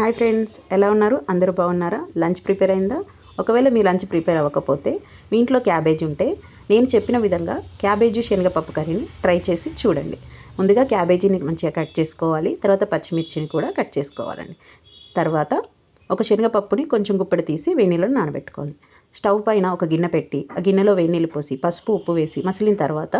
Hi friends, ఎలా ఉన్నారు? అందరూ బాగున్నారా? లంచ్ ప్రిపేర్ అయిందా? ఒకవేళ మీ లంచ్ ప్రిపేర్ అవ్వకపోతే మీ ఇంట్లో క్యాబేజ్ ఉంటే నేను చెప్పిన విధంగా క్యాబేజీ శనగపప్పు కర్రీని ట్రై చేసి చూడండి. ముందుగా క్యాబేజీని మంచిగా కట్ చేసుకోవాలి. తర్వాత పచ్చిమిర్చిని కూడా కట్ చేసుకోవాలండి. తర్వాత ఒక శనగపప్పుని కొంచెం గుప్పెడు తీసి వేడి నీళ్ళలో నానబెట్టుకోవాలి. స్టవ్ పైన ఒక గిన్నె పెట్టి ఆ గిన్నెలో వేడి నీళ్ళు పోసి పసుపు ఉప్పు వేసి మసిలిన తర్వాత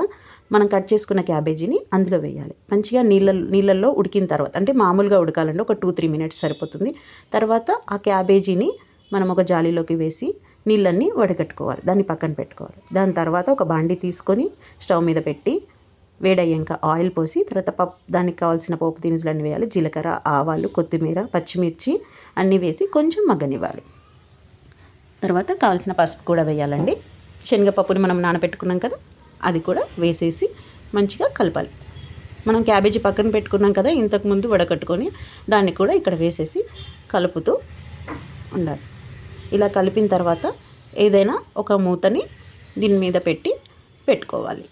మనం కట్ చేసుకున్న క్యాబేజీని అందులో వేయాలి. మంచిగా నీళ్ళల్లో ఉడికిన తర్వాత, అంటే మామూలుగా ఉడకాలంటే ఒక 2-3 మినిట్స్ సరిపోతుంది. తర్వాత ఆ క్యాబేజీని మనం ఒక జాలీలోకి వేసి నీళ్ళన్నీ వడగట్టుకోవాలి. దాన్ని పక్కన పెట్టుకోవాలి. దాని తర్వాత ఒక బాండీ తీసుకొని స్టవ్ మీద పెట్టి వేడయ్యాక ఆయిల్ పోసి తర్వాత దానికి కావాల్సిన పోపు దినుసులన్నీ వేయాలి. జీలకర్ర, ఆవాలు, కొత్తిమీర, పచ్చిమిర్చి అన్నీ వేసి కొంచెం మగ్గనివ్వాలి. తర్వాత కావాల్సిన పసుపు కూడా వేయాలండి. శనగపప్పుని మనం నానబెట్టుకున్నాం కదా, అది కూడా వేసేసి మంచిగా కలపాలి. మనం క్యాబేజీ పక్కన పెట్టుకున్నాం కదా ఇంతకుముందు వడకట్టుకొని, దాన్ని కూడా ఇక్కడ వేసేసి కలుపుతూ ఉండాలి. ఇలా కలిపిన తర్వాత ఏదైనా ఒక మూతని దీని మీద పెట్టుకోవాలి.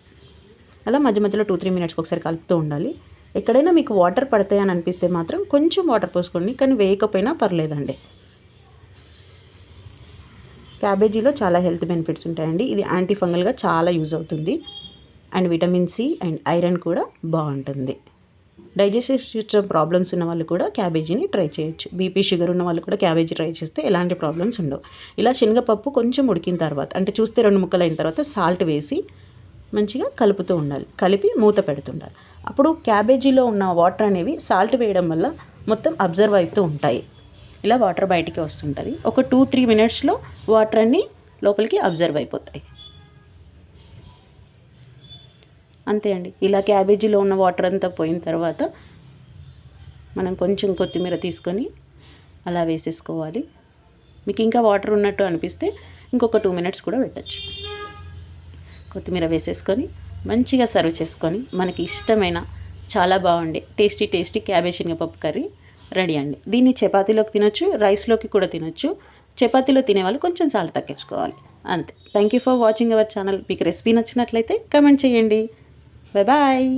అలా మధ్య మధ్యలో 2-3 మినిట్స్కి ఒకసారి కలుపుతూ ఉండాలి. ఎక్కడైనా మీకు వాటర్ పడతాయని అనిపిస్తే మాత్రం కొంచెం వాటర్ పోసుకోండి, కానీ వేయకపోయినా పర్లేదండి. క్యాబేజీలో చాలా హెల్త్ బెనిఫిట్స్ ఉంటాయండి. ఇది యాంటీ ఫంగల్గా చాలా యూజ్ అవుతుంది. And vitamin C and iron కూడా బాగుంటుంది. డైజెస్టివ్ సిస్టమ్ ప్రాబ్లమ్స్ ఉన్న వాళ్ళు కూడా క్యాబేజీని ట్రై చేయొచ్చు. బీపీ షుగర్ ఉన్న వాళ్ళు కూడా క్యాబేజీ ట్రై చేస్తే ఎలాంటి ప్రాబ్లమ్స్ ఉండవు. ఇలా శనగపప్పు కొంచెం ఉడికిన తర్వాత, అంటే చూస్తే 2 ముక్కలు అయిన తర్వాత సాల్ట్ వేసి మంచిగా కలుపుతూ ఉండాలి. కలిపి మూత పెడుతుండాలి. అప్పుడు క్యాబేజీలో ఉన్న వాటర్ అనేవి సాల్ట్ వేయడం వల్ల మొత్తం అబ్జర్వ్ అవుతూ ఉంటాయి. ఇలా వాటర్ బయటికి వస్తుంటుంది. ఒక 2-3 మినిట్స్లో వాటర్ అన్నీ లోపలికి అబ్జర్వ్ అయిపోతాయి. అంతే అండి. ఇలా క్యాబేజీలో ఉన్న వాటర్ అంతా పోయిన తర్వాత మనం కొంచెం కొత్తిమీర తీసుకొని అలా వేసేసుకోవాలి. మీకు ఇంకా వాటర్ ఉన్నట్టు అనిపిస్తే ఇంకొక 2 మినిట్స్ కూడా పెట్టచ్చు. కొత్తిమీర వేసేసుకొని మంచిగా సర్వ్ చేసుకొని మనకి ఇష్టమైన చాలా బాగుండే టేస్టీ క్యాబేజ్ శనగపప్పు కర్రీ రెడీ అండి. దీన్ని చపాతీలోకి తినొచ్చు, రైస్లోకి కూడా తినొచ్చు. చపాతీలో తినేవాళ్ళు కొంచెం సాల్ట్ తగ్గించుకోవాలి. అంతే. Thank you for watching our channel. మీకు రెసిపీ నచ్చినట్లయితే కమెంట్ చేయండి. బాయ్.